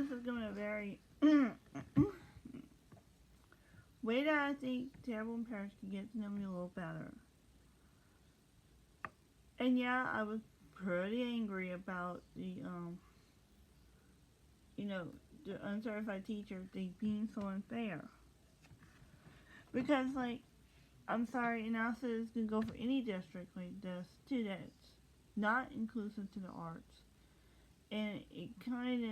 this is going to vary. Way that I think Terrebonne Parish can get to know me a little better. And yeah, I was pretty angry about the, the uncertified teacher thing being so unfair. Because, like, I'm sorry, analysis can go for any district like this, too, that's not inclusive to the arts. And it kind of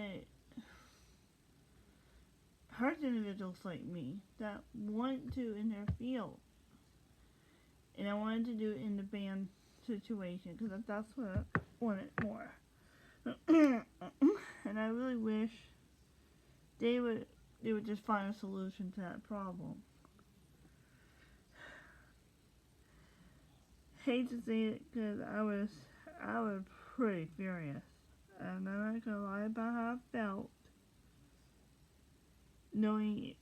hurts individuals like me that want to in their field. And I wanted to do it in the band situation because that's what I wanted more. And I really wish they would just find a solution to that problem. Hate to say it because I was pretty furious, and I'm not gonna lie about how I felt, knowing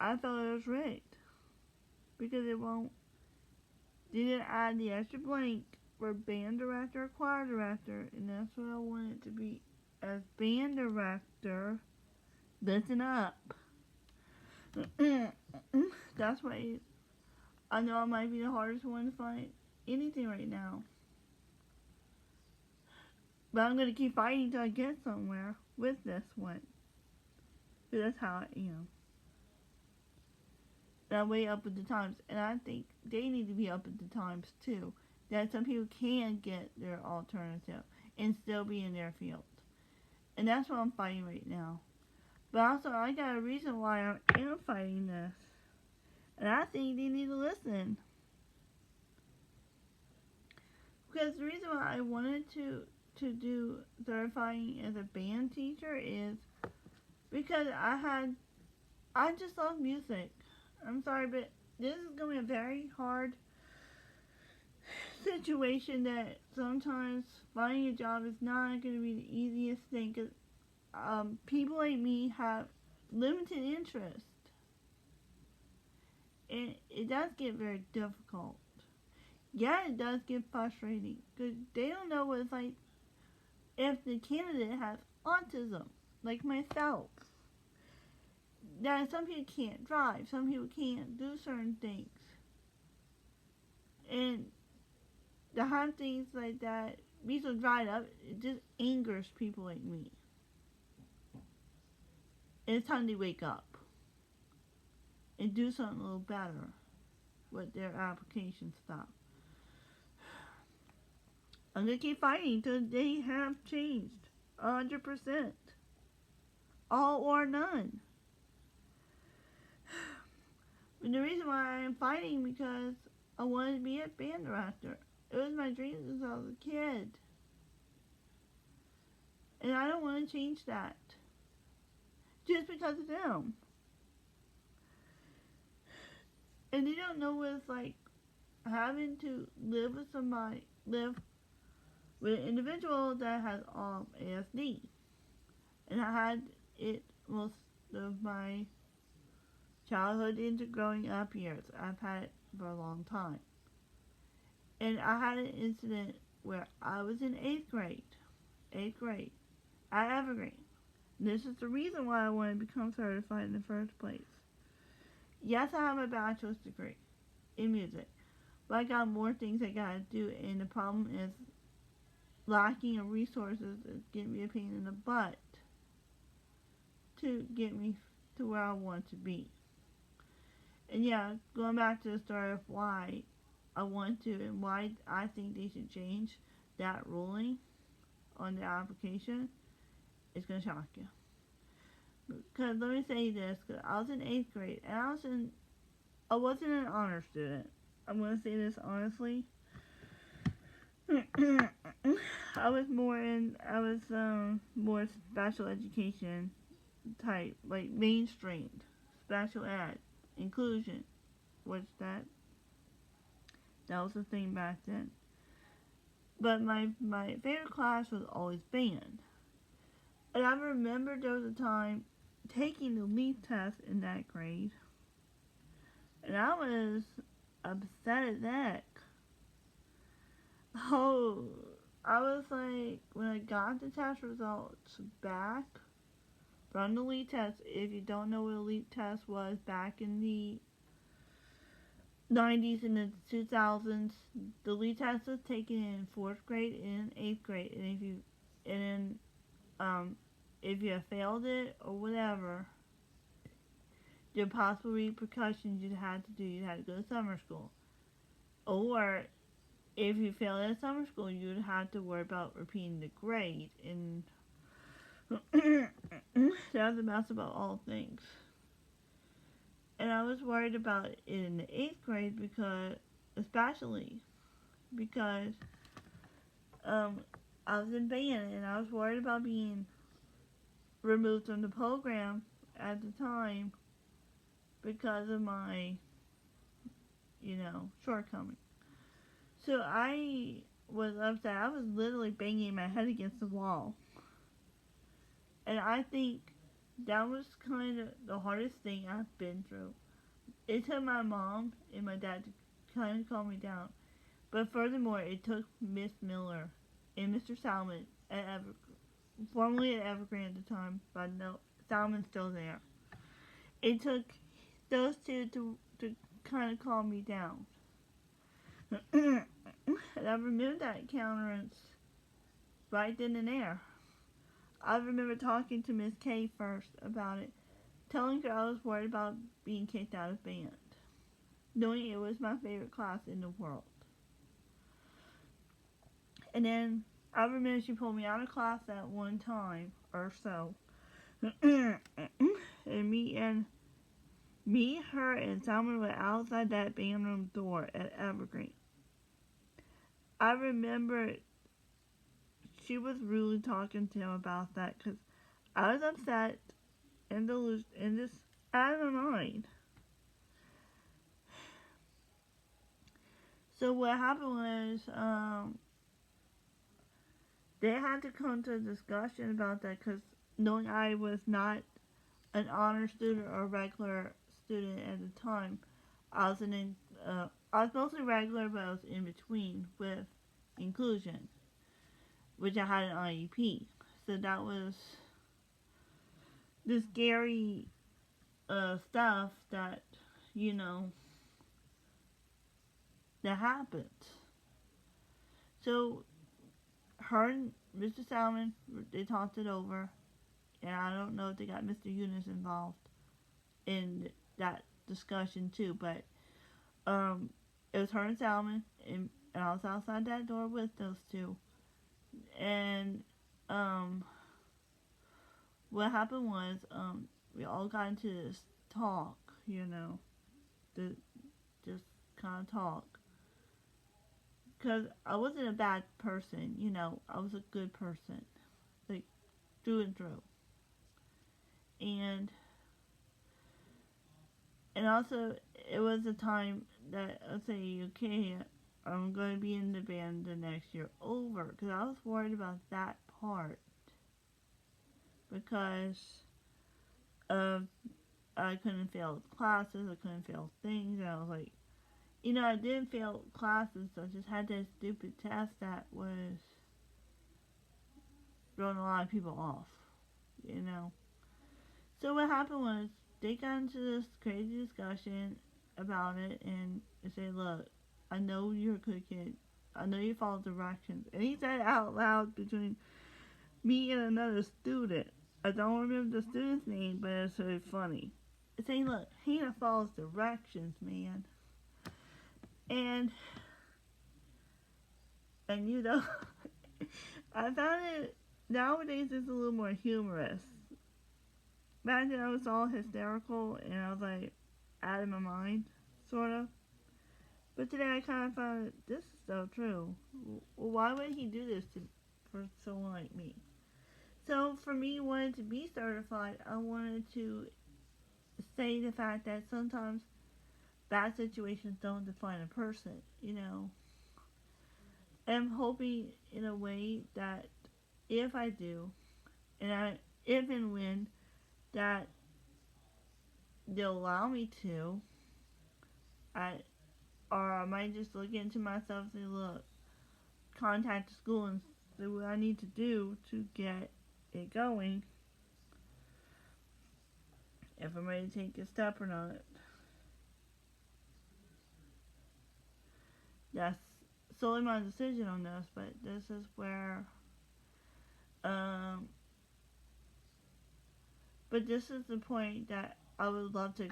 I felt it was rigged because they didn't add the extra blank for band director or choir director, and that's what I wanted to be as band director. Listen up. That's why I know I might be the hardest one to find anything right now. But I'm going to keep fighting until I get somewhere with this one. Because that's how I am. And I'm way up with the times. And I think they need to be up with the times too. That some people can get their alternative and still be in their field. And that's what I'm fighting right now. But also, I got a reason why I am fighting this. And I think they need to listen. Because the reason why I wanted to do certifying as a band teacher is because I just love music. I'm sorry, but this is going to be a very hard situation that sometimes finding a job is not going to be the easiest thing because people like me have limited interest. And it does get very difficult. Yeah, it does get frustrating because they don't know what it's like if the candidate has autism, like myself. That some people can't drive, some people can't do certain things. And to have things like that be so dried up, it just angers people like me. And it's time to wake up and do something a little better with their application stuff. I'm going to keep fighting until they have changed 100%. All or none. And the reason why I'm fighting because I wanted to be a band director. It was my dream since I was a kid. And I don't want to change that. Just because of them. And they don't know what it's like having to live with an individual that has ASD. And I had it most of my childhood into growing up years. I've had it for a long time. And I had an incident where I was in 8th grade at Evergreen. This is the reason why I wanted to become certified in the first place. Yes, I have a bachelor's degree in music, but I got more things I gotta do, and the problem is lacking of resources is getting me a pain in the butt to get me to where I want to be. And yeah, going back to the story of why I want to and why I think they should change that ruling on the application, it's going to shock you. Because let me say this, because I was in 8th grade, and I wasn't an honor student. I'm going to say this honestly. I was more special education type, like mainstreamed, special ed, inclusion, which that was the thing back then. But my favorite class was always band. And I remember there was a time taking the LEAP test in that grade, and I was upset as heck. I was like, when I got the test results back, run the LEAP test. If you don't know what a LEAP test was back in the 90s and the 2000s, the LEAP test was taken in 4th grade and 8th grade. And if you failed it or whatever, the possible repercussions you had to do, you had to go to summer school. Or if you failed at summer school, you'd have to worry about repeating the grade. And that was a mess about all things. And I was worried about it in the 8th grade especially because I was in band and I was worried about being removed from the program at the time because of my, shortcomings. So I was upset. I was literally banging my head against the wall. And I think that was kind of the hardest thing I've been through. It took my mom and my dad to kind of calm me down. But furthermore, it took Miss Miller and Mr. Salmon formerly at Evergreen at the time, but no, Salmon's still there. It took those two to kind of calm me down. And I removed that countenance right then and there. I remember talking to Miss K first about it, telling her I was worried about being kicked out of band, knowing it was my favorite class in the world. And then I remember she pulled me out of class at one time or so. And me, her, and Salmon were outside that band room door at Evergreen. I remember she was really talking to him about that because I was upset and just out of my mind. So what happened was, they had to come to a discussion about that because knowing I was not an honor student or a regular student at the time, I was mostly regular, but I was in between with inclusion, which I had an IEP. So that was the scary stuff that, that happened. So her and Mr. Salmon, they talked it over, and I don't know if they got Mr. Eunice involved in that discussion too, but it was her and Salmon, and I was outside that door with those two. And what happened was we all got into this talk, just kind of talk. Because I wasn't a bad person, I was a good person, like through and through. And also, it was a time that I say, okay, I'm going to be in the band the next year over. Because I was worried about that part. Because I couldn't fail classes, I couldn't fail things. And I was like, I didn't fail classes, so I just had that stupid test that was throwing a lot of people off, So what happened was, they got into this crazy discussion about it, and they said, look, I know you're a good kid. I know you follow directions. And he said it out loud between me and another student. I don't remember the student's name, but it's really funny. Saying, look, Hannah follows directions, man. And I found it nowadays it's a little more humorous. Back then I was all hysterical and I was like out of my mind, sort of. But today I kind of found this is so true. Well, why would he do this for someone like me? So for me, wanting to be certified, I wanted to say the fact that sometimes bad situations don't define a person, I'm hoping in a way that if I do, if and when, that they'll allow me to, I might just look into myself and say, look, contact the school and see what I need to do to get it going. if I'm ready to take a step or not. That's solely my decision on this, but this is where, um, but this is the point that I would love to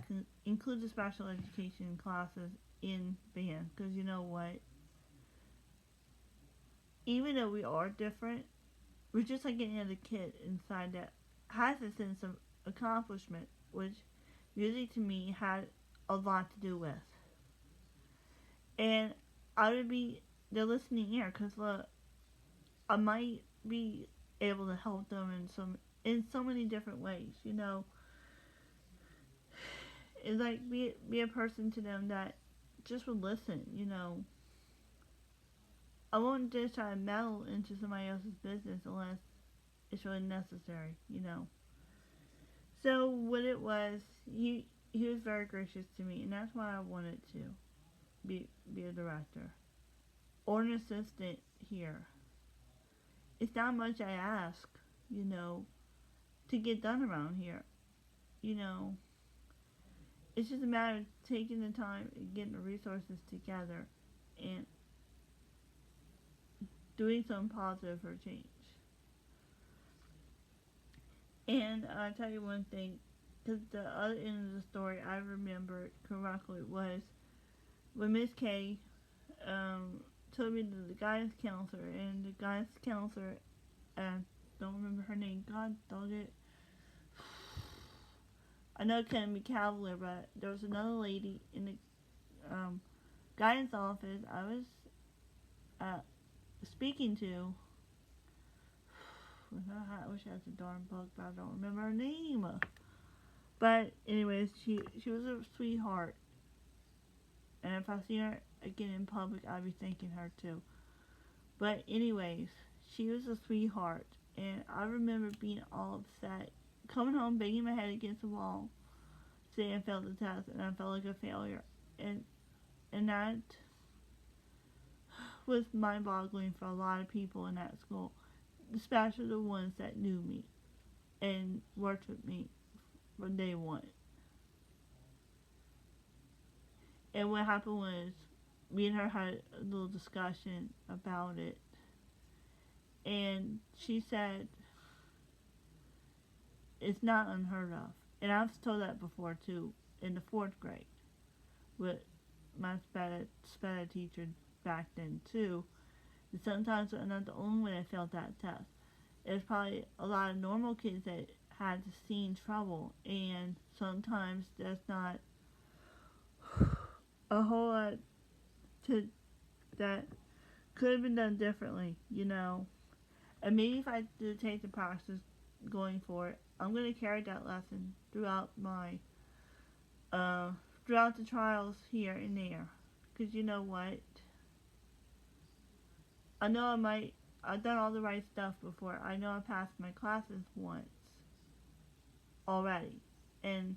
include the special education classes in band, because you know what? Even though we are different, we're just like any other kid inside that has a sense of accomplishment, which music to me had a lot to do with. And I would be the listening ear, because look, I might be able to help them in so many different ways. You know, it's like be a person to them that just would listen. You know, I won't just try to meddle into somebody else's business unless it's really necessary. You know. So what it was, he was very gracious to me, and that's why I wanted to be a director or an assistant here. It's not much I ask, you know, to get done around here. You know, it's just a matter of taking the time and getting the resources together and doing something positive for change. And I'll tell you one thing, because the other end of the story I remember correctly was when Miss K told me to the guidance counselor, and the guidance counselor, I don't remember her name, God dog it. I know it couldn't be Cavalier, but there was another lady in the guidance office I was speaking to. I wish I had the darn book, but I don't remember her name. But anyways, she was a sweetheart, and if I see her again in public, I'll be thanking her too. But anyways, she was a sweetheart, and I remember being all upset, coming home, banging my head against the wall, saying I failed the test, and I felt like a failure, and that was mind-boggling for a lot of people in that school, especially the ones that knew me and worked with me from day one. And what happened was, me and her had a little discussion about it, and she said it's not unheard of. And I've told that before too, in the 4th grade, with my sped teacher back then too. And sometimes I'm not the only one that failed that test. There's probably a lot of normal kids that had seen trouble, and sometimes there's not a whole lot to that could have been done differently, you know. And maybe if I did take the process going forward, I'm going to carry that lesson throughout my throughout the trials here and there. Because you know what? I know I've done all the right stuff before. I know I passed my classes once already. And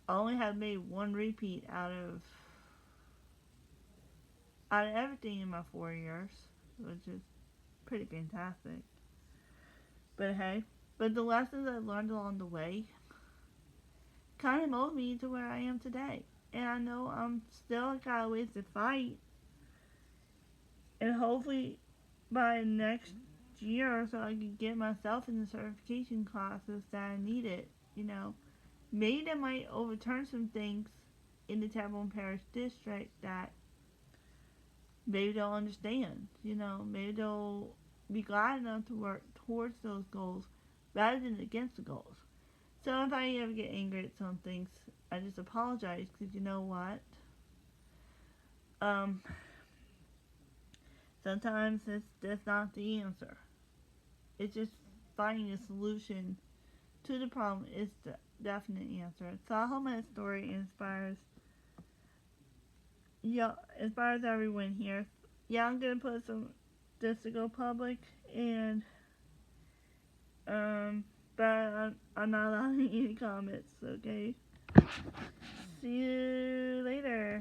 I only have made one repeat out of everything in my 4 years, which is pretty fantastic. But hey, but the lessons I learned along the way kind of molded me to where I am today. And I know I'm still got a ways to fight. And hopefully by next year or so I can get myself in the certification classes that I needed, you know. Maybe they might overturn some things in the Terrebonne Parish district that maybe they'll understand, you know. Maybe they'll be glad enough to work towards those goals rather than against the goals. So if I ever get angry at some things, I just apologize, because you know what? Sometimes that's not the answer. It's just finding a solution to the problem is the definite answer. So I hope my story inspires everyone here. Yeah, I'm gonna put this to go public, and but I'm not allowing any comments. Okay. See you later.